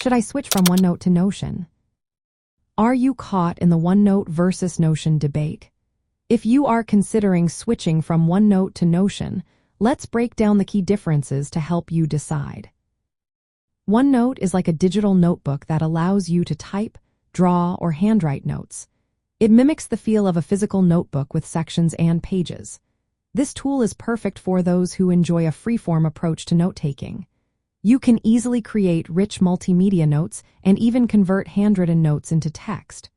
Should I switch from OneNote to Notion? Are you caught in the OneNote versus Notion debate? If you are considering switching from OneNote to Notion, let's break down the key differences to help you decide. OneNote is like a digital notebook that allows you to type, draw, or handwrite notes. It mimics the feel of a physical notebook with sections and pages. This tool is perfect for those who enjoy a freeform approach to note-taking. You can easily create rich multimedia notes and even convert handwritten notes into text.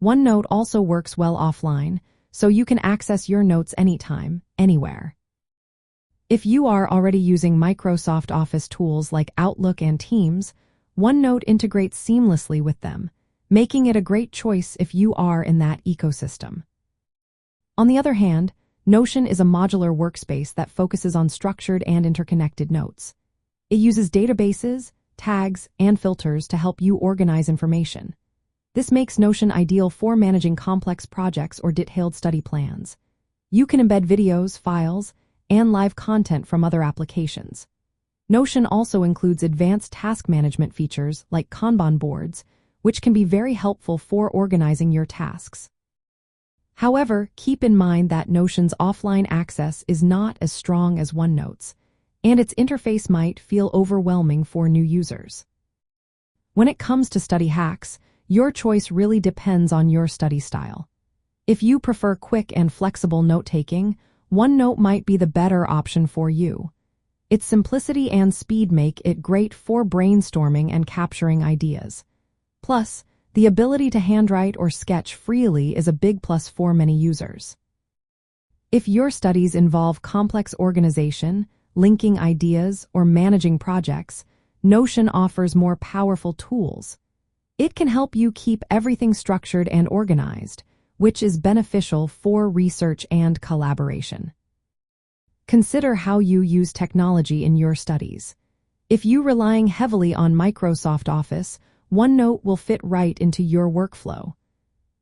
OneNote also works well offline, so you can access your notes anytime, anywhere. If you are already using Microsoft Office tools like Outlook and Teams, OneNote integrates seamlessly with them, making it a great choice if you are in that ecosystem. On the other hand, Notion is a modular workspace that focuses on structured and interconnected notes. It uses databases, tags, and filters to help you organize information. This makes Notion ideal for managing complex projects or detailed study plans. You can embed videos, files, and live content from other applications. Notion also includes advanced task management features like Kanban boards, which can be very helpful for organizing your tasks. However, keep in mind that Notion's offline access is not as strong as OneNote's, and its interface might feel overwhelming for new users. When it comes to study hacks, your choice really depends on your study style. If you prefer quick and flexible note-taking, OneNote might be the better option for you. Its simplicity and speed make it great for brainstorming and capturing ideas. Plus, the ability to handwrite or sketch freely is a big plus for many users. If your studies involve complex organization, linking ideas, or managing projects, Notion offers more powerful tools. It can help you keep everything structured and organized, which is beneficial for research and collaboration. Consider how you use technology in your studies. If you're relying heavily on Microsoft Office, OneNote will fit right into your workflow.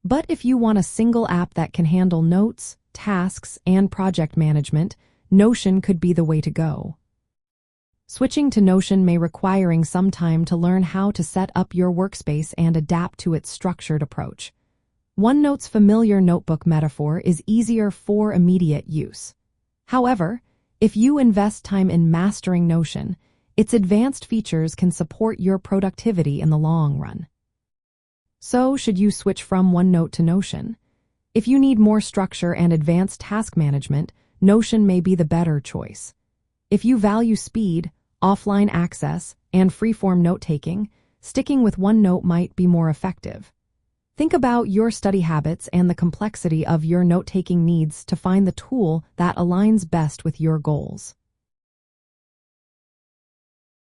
But if you want a single app that can handle notes, tasks, and project management, Notion could be the way to go. Switching to Notion may require some time to learn how to set up your workspace and adapt to its structured approach. OneNote's familiar notebook metaphor is easier for immediate use. However, if you invest time in mastering Notion, its advanced features can support your productivity in the long run. So, should you switch from OneNote to Notion? If you need more structure and advanced task management, Notion may be the better choice. If you value speed, offline access, and freeform note-taking, sticking with OneNote might be more effective. Think about your study habits and the complexity of your note-taking needs to find the tool that aligns best with your goals.